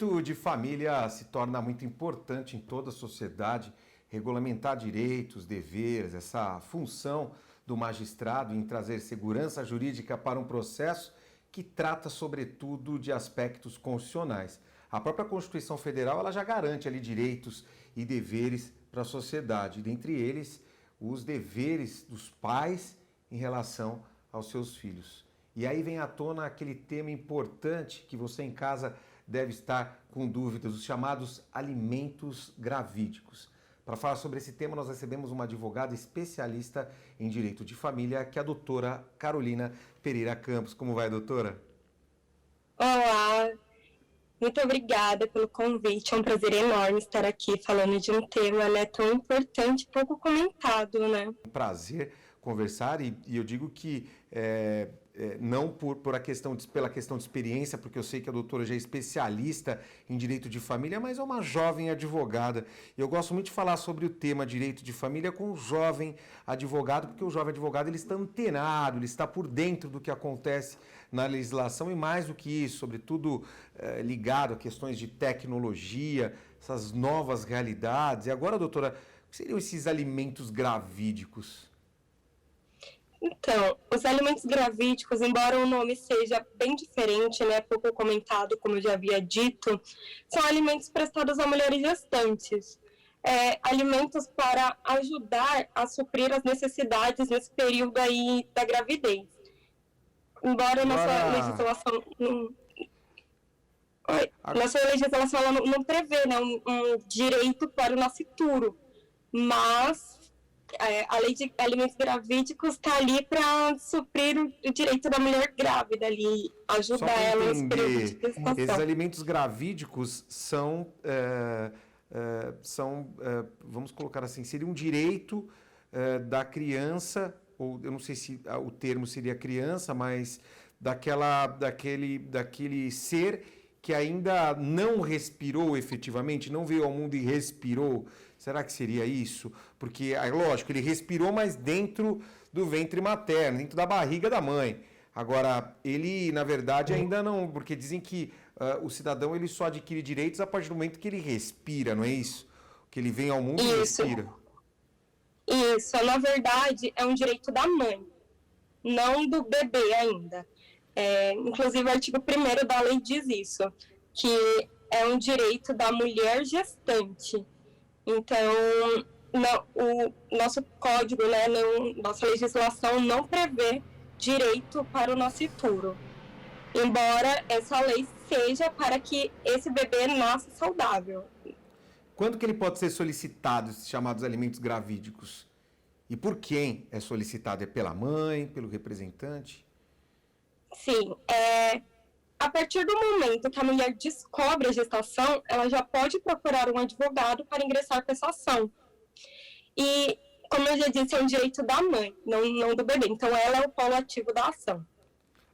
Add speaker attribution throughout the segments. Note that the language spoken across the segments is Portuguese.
Speaker 1: direito de família se torna muito importante em toda a sociedade, regulamentar direitos, deveres, essa função do magistrado em trazer segurança jurídica para um processo que trata, sobretudo, de aspectos constitucionais. A própria Constituição Federal ela já garante ali direitos e deveres para a sociedade, dentre eles os deveres dos pais em relação aos seus filhos. E aí vem à tona aquele tema importante que você em casa deve estar com dúvidas, os chamados alimentos gravídicos. Para falar sobre esse tema, nós recebemos uma advogada especialista em direito de família, que é a doutora Carolina Pereira Campos. Como vai, doutora?
Speaker 2: Olá, muito obrigada pelo convite. É um prazer enorme estar aqui falando de um tema, né, tão importante, pouco comentado, né?
Speaker 1: Um prazer conversar e eu digo que não pela questão de experiência, porque eu sei que a doutora já é especialista em direito de família, mas é uma jovem advogada. Eu gosto muito de falar sobre o tema direito de família com o jovem advogado, porque o jovem advogado ele está antenado, ele está por dentro do que acontece na legislação e mais do que isso, sobretudo ligado a questões de tecnologia, essas novas realidades. E agora, doutora, o que seriam esses alimentos gravídicos?
Speaker 2: Então, os alimentos gravídicos, embora o nome seja bem diferente, né, pouco comentado, como eu já havia dito, são alimentos prestados a mulheres gestantes. Alimentos para ajudar a suprir as necessidades nesse período aí da gravidez. Embora nossa legislação ela não prevê, né, um direito para o nascituro, mas a lei de alimentos gravídicos está ali para suprir o direito da mulher grávida ali, ajudar ela nesse período de gestação.
Speaker 1: Esses alimentos gravídicos vamos colocar assim, seria um direito da criança, ou eu não sei se o termo seria criança, mas daquele ser que ainda não respirou efetivamente, não veio ao mundo e respirou. Será que seria isso? Porque, lógico, ele respirou, mas dentro do ventre materno, dentro da barriga da mãe. Agora, ele, na verdade, ainda não, porque dizem que o cidadão ele só adquire direitos a partir do momento que ele respira, não é isso? Que ele vem ao mundo e respira.
Speaker 2: Isso, na verdade, é um direito da mãe, não do bebê ainda. Inclusive, o artigo 1º da lei diz isso, que é um direito da mulher gestante. Então, o nosso código, né, nossa legislação não prevê direito para o nascituro, embora essa lei seja para que esse bebê nasça saudável.
Speaker 1: Quando que ele pode ser solicitado, esses chamados alimentos gravídicos? E por quem é solicitado? É pela mãe, pelo representante?
Speaker 2: Sim, a partir do momento que a mulher descobre a gestação, ela já pode procurar um advogado para ingressar com essa ação. E, como eu já disse, é um direito da mãe, não do bebê. Então, ela é o polo ativo da ação.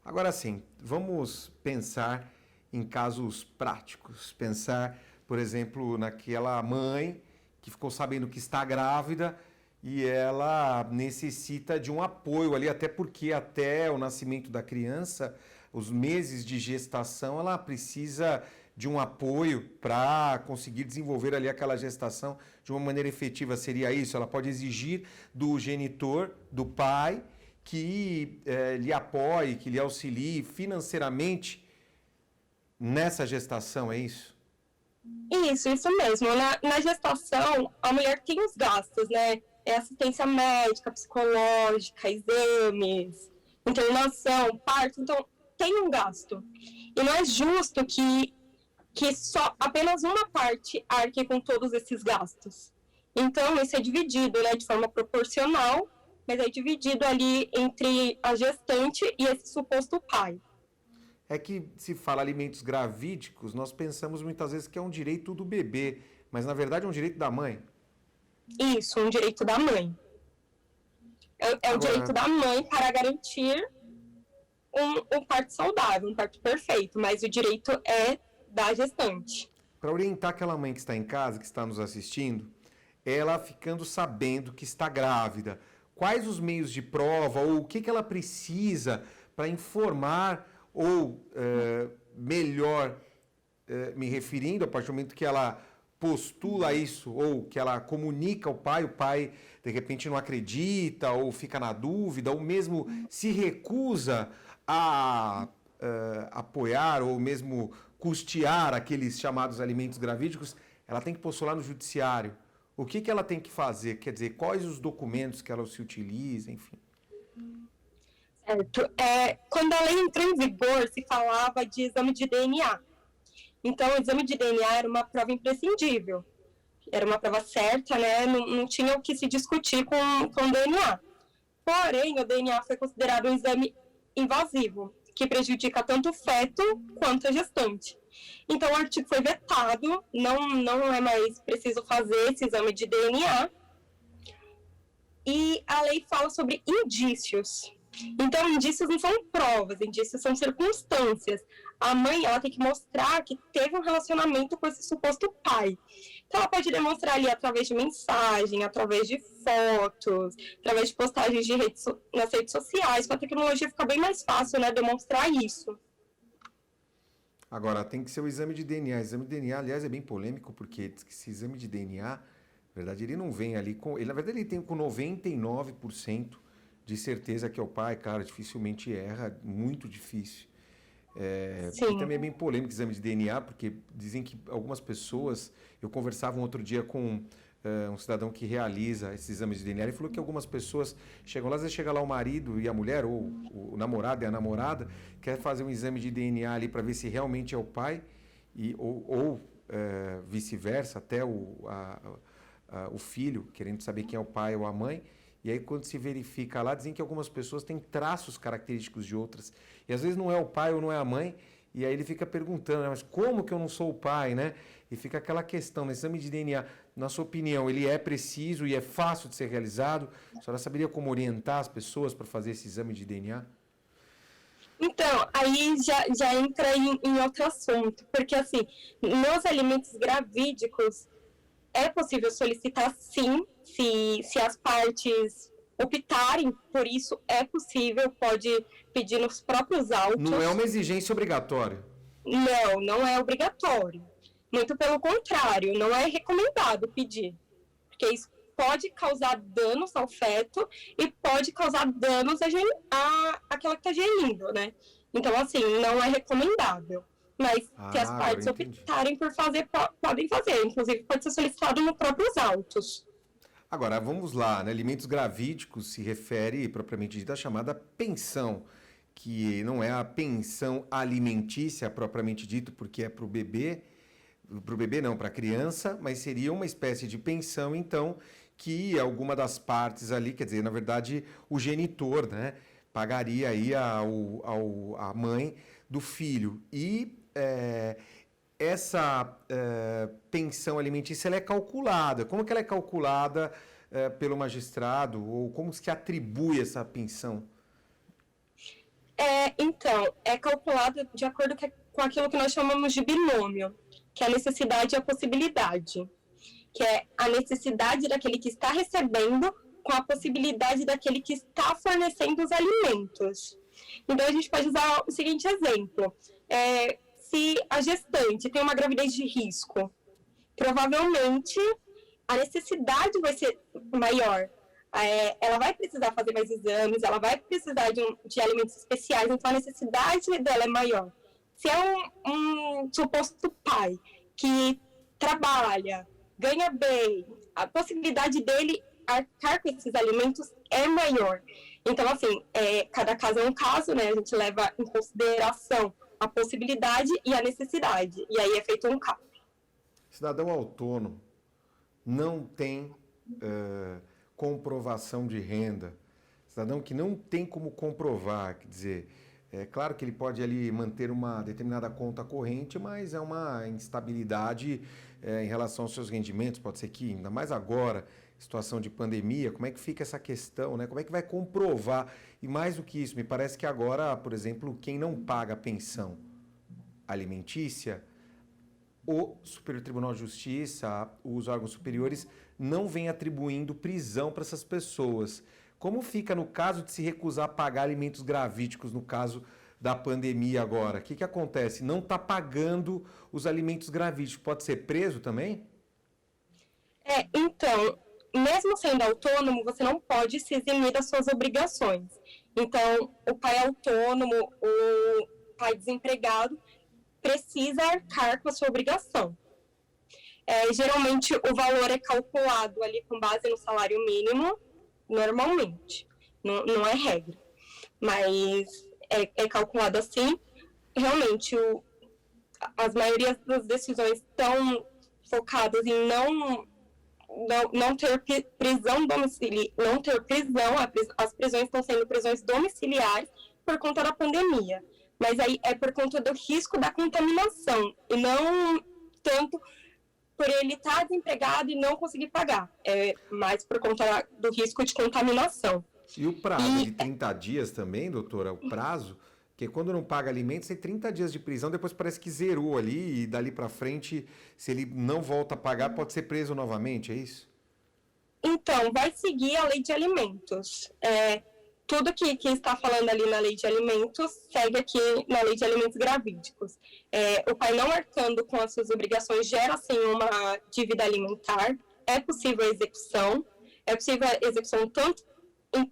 Speaker 1: Agora sim, vamos pensar em casos práticos. Pensar, por exemplo, naquela mãe que ficou sabendo que está grávida e ela necessita de um apoio ali, até porque até o nascimento da criança, os meses de gestação, ela precisa de um apoio para conseguir desenvolver ali aquela gestação de uma maneira efetiva. Seria isso? Ela pode exigir do genitor, do pai, que lhe apoie, que lhe auxilie financeiramente nessa gestação, é isso?
Speaker 2: Isso mesmo. Na gestação, a mulher tem os gastos, né? Assistência médica, psicológica, exames, internação, parto. Então, tem um gasto. E não é justo que só apenas uma parte arque com todos esses gastos. Então, isso é dividido, né, de forma proporcional, mas é dividido ali entre a gestante e esse suposto pai.
Speaker 1: É que se fala alimentos gravídicos, nós pensamos muitas vezes que é um direito do bebê, mas na verdade é um direito da mãe.
Speaker 2: Isso, um direito da mãe. O direito da mãe para garantir um parto saudável, um parto perfeito, mas o direito é da gestante.
Speaker 1: Para orientar aquela mãe que está em casa, que está nos assistindo, ela ficando sabendo que está grávida, quais os meios de prova ou o que ela precisa para informar ou, melhor, me referindo, a partir do momento que ela postula isso, ou que ela comunica ao pai, o pai de repente não acredita, ou fica na dúvida, ou mesmo se recusa a apoiar, ou mesmo custear aqueles chamados alimentos gravídicos, ela tem que postular no judiciário. O que ela tem que fazer? Quer dizer, quais os documentos que ela se utiliza, enfim.
Speaker 2: Certo. Quando a lei entrou em vigor, se falava de exame de DNA. Então, o exame de DNA era uma prova imprescindível. Era uma prova certa, né? Não tinha o que se discutir com o DNA. Porém, o DNA foi considerado um exame invasivo, que prejudica tanto o feto quanto a gestante. Então, o artigo foi vetado, não é mais preciso fazer esse exame de DNA. E a lei fala sobre indícios. Então, indícios não são provas, indícios são circunstâncias. A mãe, ela tem que mostrar que teve um relacionamento com esse suposto pai. Então, ela pode demonstrar ali através de mensagem, através de fotos, através de postagens nas redes sociais. Com a tecnologia fica bem mais fácil, né, demonstrar isso.
Speaker 1: Agora, tem que ser o exame de DNA. O exame de DNA, aliás, é bem polêmico, porque esse exame de DNA, na verdade, ele não vem ali com... na verdade, ele tem com 99% de certeza que é o pai, cara, dificilmente erra, muito difícil. E também é bem polêmico o exame de DNA, porque dizem que algumas pessoas... Eu conversava um outro dia com um cidadão que realiza esses exames de DNA, ele falou que algumas pessoas chegam lá, às vezes chega lá o marido e a mulher, ou o namorado e a namorada, quer fazer um exame de DNA ali para ver se realmente é o pai, ou vice-versa, até o filho, querendo saber quem é o pai ou a mãe. E aí, quando se verifica lá, dizem que algumas pessoas têm traços característicos de outras. E às vezes não é o pai ou não é a mãe. E aí ele fica perguntando, né, mas como que eu não sou o pai, né? E fica aquela questão, no exame de DNA, na sua opinião, ele é preciso e é fácil de ser realizado? A senhora saberia como orientar as pessoas para fazer esse exame de DNA?
Speaker 2: Então, aí já entra em outro assunto. Porque, assim, nos alimentos gravídicos, é possível solicitar, sim, se as partes optarem por isso, é possível, pode pedir nos próprios autos.
Speaker 1: Não é uma exigência obrigatória?
Speaker 2: Não é obrigatório. Muito pelo contrário, não é recomendado pedir. Porque isso pode causar danos ao feto e pode causar danos àquela que está genindo, né? Então, assim, não é recomendável. Mas se as partes optarem por fazer, podem fazer. Inclusive, pode ser solicitado nos próprios autos.
Speaker 1: Agora, vamos lá, né? Alimentos gravídicos se refere, propriamente dita, à chamada pensão, que não é a pensão alimentícia, propriamente dito, porque é para o bebê não, para a criança, mas seria uma espécie de pensão, então, que alguma das partes ali, quer dizer, na verdade, o genitor, né, pagaria aí a mãe do filho. E essa pensão alimentícia, ela é calculada. Como que ela é calculada pelo magistrado? Ou como se atribui essa pensão?
Speaker 2: Então, é calculada de acordo com aquilo que nós chamamos de binômio, que é a necessidade e a possibilidade. Que é a necessidade daquele que está recebendo com a possibilidade daquele que está fornecendo os alimentos. Então, a gente pode usar o seguinte exemplo. Se a gestante tem uma gravidez de risco, provavelmente a necessidade vai ser maior. Ela vai precisar fazer mais exames, ela vai precisar de alimentos especiais, então a necessidade dela é maior. Se é um suposto pai que trabalha, ganha bem, a possibilidade dele arcar com esses alimentos é maior. Então, assim, cada caso é um caso, né? A gente leva em consideração a possibilidade e a necessidade. E aí é feito um cálculo.
Speaker 1: Cidadão autônomo não tem comprovação de renda. Cidadão que não tem como comprovar, quer dizer, é claro que ele pode ali manter uma determinada conta corrente, mas é uma instabilidade em relação aos seus rendimentos. Pode ser que, ainda mais agora, situação de pandemia, como é que fica essa questão, né? Como é que vai comprovar? E mais do que isso, me parece que agora, por exemplo, quem não paga pensão alimentícia, o Superior Tribunal de Justiça, os órgãos superiores, não vêm atribuindo prisão para essas pessoas. Como fica no caso de se recusar a pagar alimentos gravídicos, no caso da pandemia agora, o que acontece? Não está pagando os alimentos gravídicos, pode ser preso também?
Speaker 2: Então, mesmo sendo autônomo, você não pode se eximir das suas obrigações. Então, o pai autônomo, o pai desempregado, precisa arcar com a sua obrigação. Geralmente, o valor é calculado ali com base no salário mínimo, normalmente, não é regra, mas é calculado assim. Realmente, as maiorias das decisões estão focadas em não ter prisão domiciliar, não ter prisão, as prisões estão sendo prisões domiciliares por conta da pandemia, mas aí é por conta do risco da contaminação, e não tanto por ele estar desempregado e não conseguir pagar, é mais por conta do risco de contaminação.
Speaker 1: E o prazo de 30 dias também, doutora, o prazo, que quando não paga alimentos tem 30 dias de prisão, depois parece que zerou ali e dali para frente, se ele não volta a pagar, pode ser preso novamente, é isso?
Speaker 2: Então, vai seguir a lei de alimentos. Tudo que está falando ali na lei de alimentos segue aqui na lei de alimentos gravídicos. O pai não arcando com as suas obrigações gera, sim, uma dívida alimentar. É possível a execução. É possível a execução tanto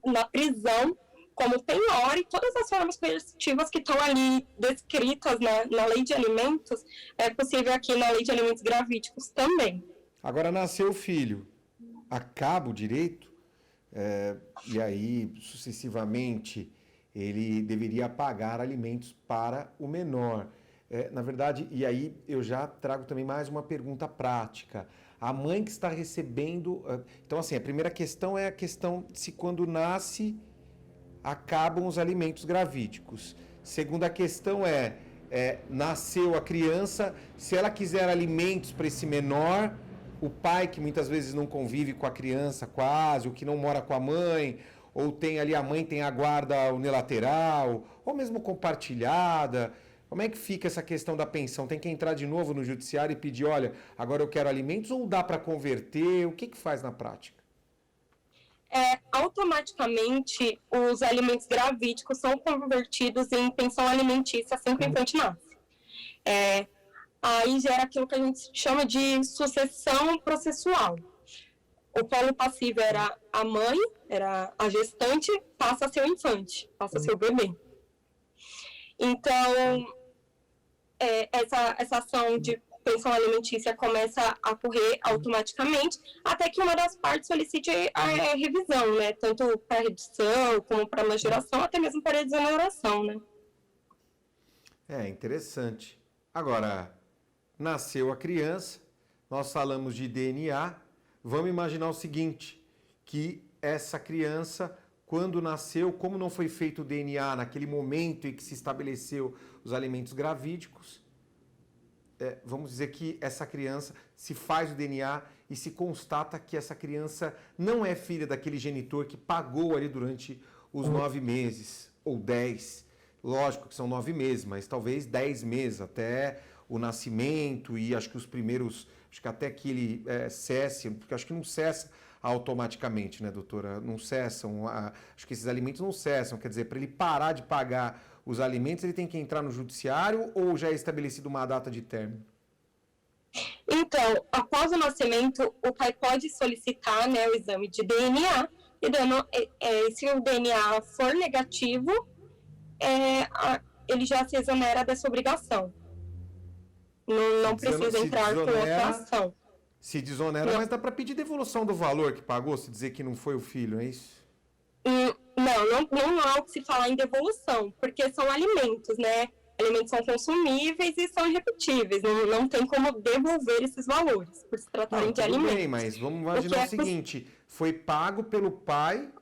Speaker 2: na prisão como penhora e todas as formas coercitivas que estão ali descritas na lei de alimentos. É possível aqui na lei de alimentos gravídicos também.
Speaker 1: Agora nasceu o filho, acaba o direito? E aí, sucessivamente, ele deveria pagar alimentos para o menor. Na verdade, e aí eu já trago também mais uma pergunta prática. A mãe que está recebendo... Então, assim, a primeira questão é a questão de se quando nasce, acabam os alimentos gravídicos. Segunda questão nasceu a criança, se ela quiser alimentos para esse menor... O pai que muitas vezes não convive com a criança quase, ou que não mora com a mãe, ou tem ali a mãe tem a guarda unilateral, ou mesmo compartilhada. Como é que fica essa questão da pensão? Tem que entrar de novo no judiciário e pedir, olha, agora eu quero alimentos, ou dá para converter? O que faz na prática?
Speaker 2: Automaticamente, os alimentos gravídicos são convertidos em pensão alimentícia assim que o infante nasce. Aí gera aquilo que a gente chama de sucessão processual. O polo passivo era a mãe, era a gestante, passa a ser o infante, passa a ser o bebê. Então, essa ação de pensão alimentícia começa a ocorrer automaticamente, até que uma das partes solicite a revisão, né? Tanto para redução, como para majoração, até mesmo para exoneração, né?
Speaker 1: Interessante. Agora... Nasceu a criança, nós falamos de DNA, vamos imaginar o seguinte, que essa criança, quando nasceu, como não foi feito o DNA naquele momento em que se estabeleceu os alimentos gravídicos, vamos dizer que essa criança se faz o DNA e se constata que essa criança não é filha daquele genitor que pagou ali durante os 9 meses, ou 10, lógico que são 9 meses, mas talvez 10 meses até... o nascimento e acho que os primeiros, acho que até que ele cesse, porque acho que não cessa automaticamente, né, doutora? Não cessam, acho que esses alimentos não cessam, quer dizer, para ele parar de pagar os alimentos, ele tem que entrar no judiciário ou já é estabelecida uma data de término?
Speaker 2: Então, após o nascimento, o pai pode solicitar, né, o exame de DNA, e se o DNA for negativo, ele já se exonera dessa obrigação. Não precisa entrar com outra ação.
Speaker 1: Se desonera, mas dá para pedir devolução do valor que pagou, se dizer que não foi o filho, é isso?
Speaker 2: Não há o que se falar em devolução, porque são alimentos, né? Alimentos são consumíveis e são irrepetíveis. Não tem como devolver esses valores, por se tratarem de alimentos.
Speaker 1: Bem, mas vamos imaginar o seguinte, foi pago pelo pai,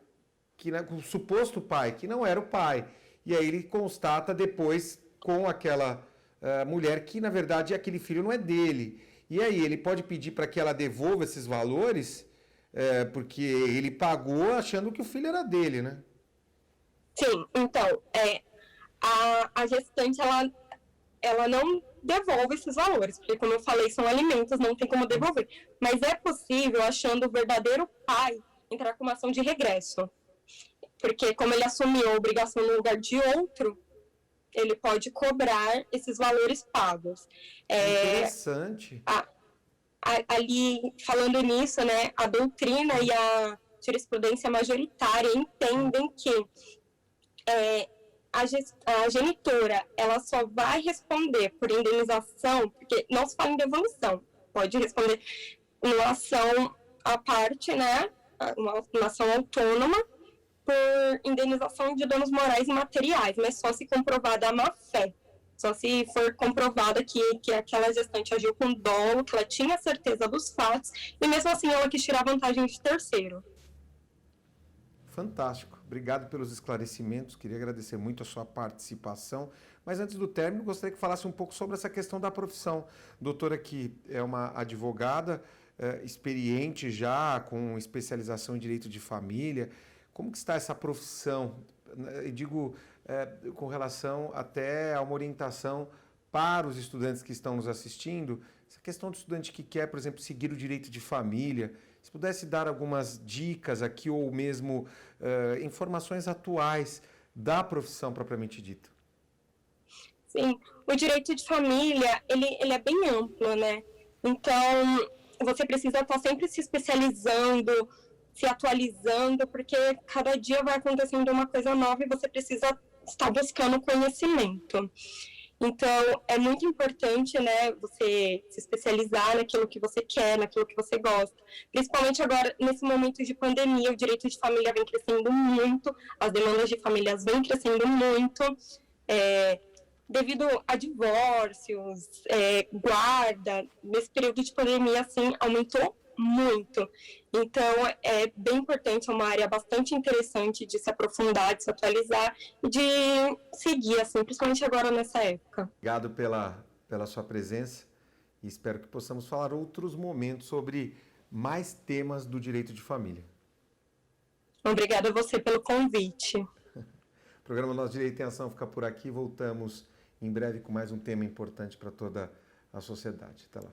Speaker 1: o suposto pai, que não era o pai. E aí ele constata depois com aquela... mulher que, na verdade, aquele filho não é dele. E aí, ele pode pedir para que ela devolva esses valores, porque ele pagou achando que o filho era dele, né?
Speaker 2: Sim, então, a gestante, ela não devolve esses valores, porque, como eu falei, são alimentos, não tem como devolver. Mas é possível, achando o verdadeiro pai, entrar com uma ação de regresso. Porque, como ele assumiu a obrigação no lugar de outro, ele pode cobrar esses valores pagos.
Speaker 1: Interessante.
Speaker 2: Ali, falando nisso, né, a doutrina e a jurisprudência majoritária entendem que a genitora ela só vai responder por indenização, porque não se fala em devolução, pode responder uma ação à parte, né, uma ação autônoma, por indenização de danos morais e materiais, mas só se comprovada a má-fé. Só se for comprovada que aquela gestante agiu com dolo, que ela tinha certeza dos fatos, e mesmo assim ela quis tirar vantagem de terceiro.
Speaker 1: Fantástico. Obrigado pelos esclarecimentos. Queria agradecer muito a sua participação. Mas antes do término, gostaria que falasse um pouco sobre essa questão da profissão. Doutora que é uma advogada experiente já, com especialização em direito de família. Como que está essa profissão? Eu digo com relação até a uma orientação para os estudantes que estão nos assistindo. Essa questão do estudante que quer, por exemplo, seguir o direito de família. Se pudesse dar algumas dicas aqui ou mesmo informações atuais da profissão propriamente dita.
Speaker 2: Sim, o direito de família, ele é bem amplo, né? Então, você precisa estar sempre se especializando, se atualizando, porque cada dia vai acontecendo uma coisa nova e você precisa estar buscando conhecimento. Então, é muito importante, né, você se especializar naquilo que você quer, naquilo que você gosta. Principalmente agora, nesse momento de pandemia, o direito de família vem crescendo muito, as demandas de famílias vêm crescendo muito, devido a divórcios, guarda, nesse período de pandemia, assim, aumentou muito. Então, é bem importante, é uma área bastante interessante de se aprofundar, de se atualizar e de seguir, assim, principalmente agora nessa época.
Speaker 1: Obrigado pela sua presença e espero que possamos falar outros momentos sobre mais temas do direito de família.
Speaker 2: Obrigada a você pelo convite.
Speaker 1: O programa Nosso Direito em Ação fica por aqui. Voltamos em breve com mais um tema importante para toda a sociedade. Até lá.